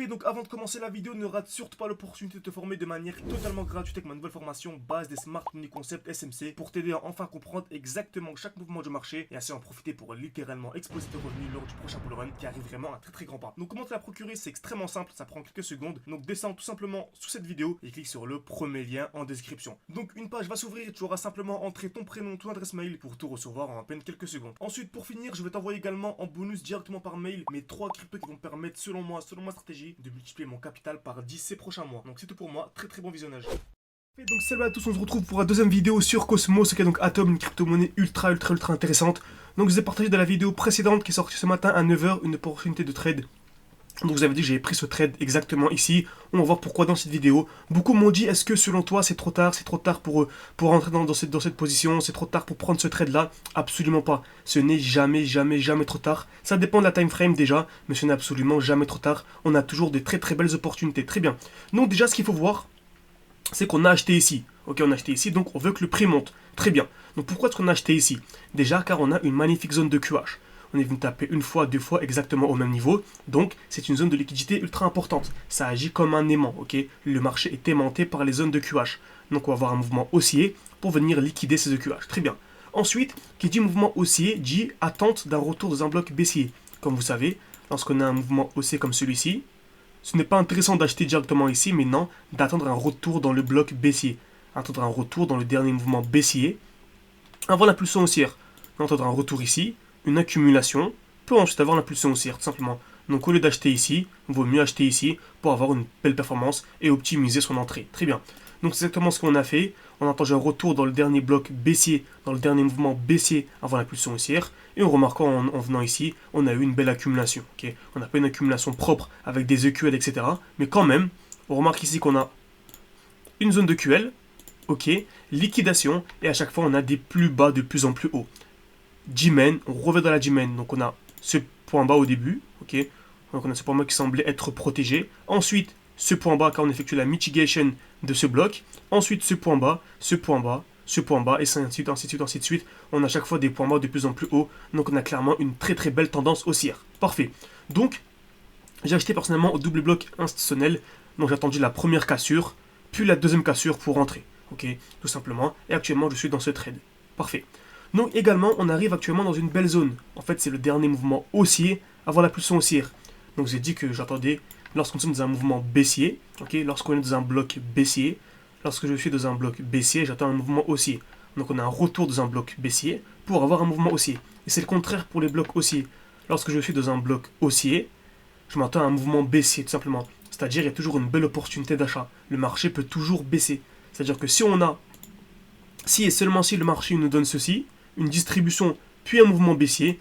Et donc avant de commencer la vidéo, ne rate surtout pas l'opportunité de te former de manière totalement gratuite avec ma nouvelle formation base des Smart Money Concept SMC pour t'aider à enfin comprendre exactement chaque mouvement du marché et ainsi en profiter pour littéralement exploser tes revenus lors du prochain bull run qui arrive vraiment à très grand pas. Donc comment te la procurer, c'est extrêmement simple, ça prend quelques secondes. Donc descends tout simplement sous cette vidéo et clique sur le premier lien en description. Donc une page va s'ouvrir et tu auras simplement entré ton prénom, ton adresse mail pour tout recevoir en à peine quelques secondes. Ensuite pour finir, je vais t'envoyer également en bonus directement par mail mes 3 cryptos qui vont te permettre selon ma stratégie de multiplier mon capital par 10 ces prochains mois. Donc c'est tout pour moi, très bon visionnage. Et donc salut à tous, on se retrouve pour la deuxième vidéo sur Cosmos, qui est donc Atom, une crypto-monnaie ultra intéressante. Donc je vous ai partagé dans la vidéo précédente qui est sortie ce matin à 9 h une opportunité de trade. Donc vous avez dit que j'avais pris ce trade exactement ici. On va voir pourquoi dans cette vidéo. Beaucoup m'ont dit, est-ce que selon toi c'est trop tard pour rentrer dans cette position, c'est trop tard pour prendre ce trade là? Absolument pas. Ce n'est jamais trop tard. Ça dépend de la time frame déjà, mais ce n'est absolument jamais trop tard. On a toujours des très belles opportunités. Très bien. Donc déjà ce qu'il faut voir, c'est qu'on a acheté ici. Ok, on a acheté ici, donc on veut que le prix monte. Très bien. Donc pourquoi est-ce qu'on a acheté ici? Déjà car on a une magnifique zone de QH. On est venu taper une fois, deux fois exactement au même niveau. Donc, c'est une zone de liquidité ultra importante. Ça agit comme un aimant, ok? Le marché est aimanté par les zones de QH. Donc, on va avoir un mouvement haussier pour venir liquider ces EQH. Très bien. Ensuite, qui dit mouvement haussier, dit attente d'un retour dans un bloc baissier. Comme vous savez, lorsqu'on a un mouvement haussier comme celui-ci, ce n'est pas intéressant d'acheter directement ici, mais non, d'attendre un retour dans le bloc baissier. Attendre un retour dans le dernier mouvement baissier avant la pulsion haussière. Attendre un retour ici, une accumulation, peut ensuite avoir l'impulsion haussière, tout simplement. Donc au lieu d'acheter ici, il vaut mieux acheter ici pour avoir une belle performance et optimiser son entrée. Très bien. Donc c'est exactement ce qu'on a fait. On a attendu un retour dans le dernier bloc baissier, dans le dernier mouvement baissier avant l'impulsion haussière. Et en remarquant en venant ici, on a eu une belle accumulation. Okay, on n'a pas une accumulation propre avec des EQL, etc. Mais quand même, on remarque ici qu'on a une zone de QL, ok, liquidation, et à chaque fois on a des plus bas de plus en plus haut. G-main, on revient dans la G-main, donc on a ce point bas au début, ok, donc on a ce point bas qui semblait être protégé, ensuite ce point bas quand on effectue la mitigation de ce bloc, ensuite ce point bas, ce point bas, ce point bas, et ainsi de suite, on a à chaque fois des points bas de plus en plus haut, donc on a clairement une très belle tendance haussière, parfait. Donc, j'ai acheté personnellement au double bloc institutionnel, donc j'ai attendu la première cassure, puis la deuxième cassure pour rentrer, ok, tout simplement, et actuellement je suis dans ce trade, parfait. Donc également, on arrive actuellement dans une belle zone. En fait, c'est le dernier mouvement haussier avant la pulsion haussière. Donc j'ai dit que j'attendais, lorsqu'on est dans un mouvement baissier, ok, lorsqu'on est dans un bloc baissier, lorsque je suis dans un bloc baissier, j'attends un mouvement haussier. Donc on a un retour dans un bloc baissier pour avoir un mouvement haussier. Et c'est le contraire pour les blocs haussiers. Lorsque je suis dans un bloc haussier, je m'attends à un mouvement baissier, tout simplement. C'est-à-dire, il y a toujours une belle opportunité d'achat. Le marché peut toujours baisser. C'est-à-dire que si et seulement si le marché nous donne ceci, une distribution, puis un mouvement baissier.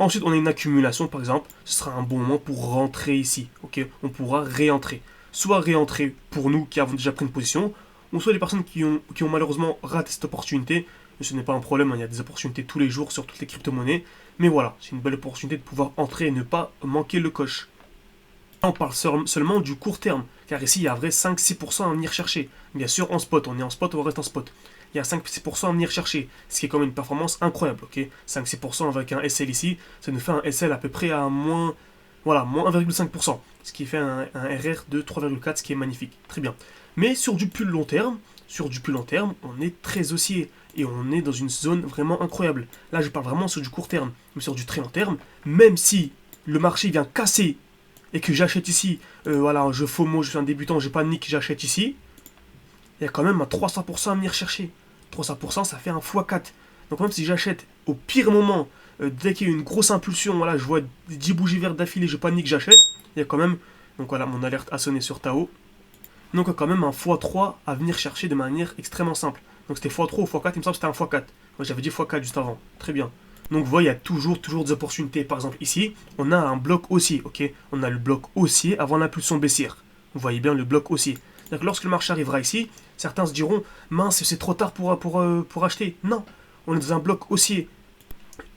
Ensuite, on a une accumulation, par exemple. Ce sera un bon moment pour rentrer ici. Ok, on pourra réentrer. Soit réentrer pour nous qui avons déjà pris une position, ou soit les personnes qui ont malheureusement raté cette opportunité. Ce n'est pas un problème, il y a des opportunités tous les jours sur toutes les crypto-monnaies. Mais voilà, c'est une belle opportunité de pouvoir entrer et ne pas manquer le coche. On parle seulement du court terme, car ici il y a vrai 5-6% à venir chercher. Bien sûr, en spot, on est en spot, on reste en spot. Il y a 5-6% à venir chercher, ce qui est quand même une performance incroyable, ok. 5-6% avec un SL ici, ça nous fait un SL à peu près à moins 1,5%, ce qui fait un RR de 3,4, ce qui est magnifique, très bien. Mais sur du plus long terme, on est très haussier, et on est dans une zone vraiment incroyable. Là, je parle vraiment sur du court terme, mais sur du très long terme, même si le marché vient casser, et que j'achète ici, je FOMO, je suis un débutant, j'ai pas de nick, j'achète ici, il y a quand même un 300% à venir chercher. 300%, ça fait un x4. Donc même si j'achète au pire moment, dès qu'il y a une grosse impulsion, voilà, je vois 10 bougies vertes d'affilée, je panique, j'achète. Il y a quand même, donc voilà, mon alerte a sonné sur Tao. Donc il y a quand même un x3 à venir chercher de manière extrêmement simple. Donc c'était x3 ou x4, il me semble que c'était un x4. Moi j'avais dit x4 juste avant, très bien. Donc vous voyez, il y a toujours des opportunités. Par exemple ici, on a un bloc haussier, ok. On a le bloc haussier avant l'impulsion baissière. Vous voyez bien le bloc haussier. Donc lorsque le marché arrivera ici, certains se diront « Mince, c'est trop tard pour acheter ». Non, on est dans un bloc haussier.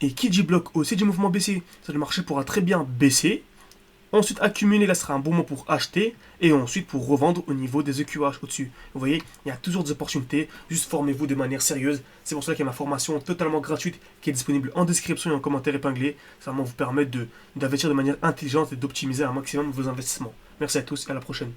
Et qui dit bloc haussier dit mouvement baissier. Le marché pourra très bien baisser, Ensuite, accumuler, là sera un bon moment pour acheter et ensuite pour revendre au niveau des EQH au-dessus. Vous voyez, il y a toujours des opportunités, juste formez-vous de manière sérieuse. C'est pour cela qu'il y a ma formation totalement gratuite qui est disponible en description et en commentaire épinglé. Ça va vraiment vous permettre d'investir de manière intelligente et d'optimiser un maximum vos investissements. Merci à tous et à la prochaine.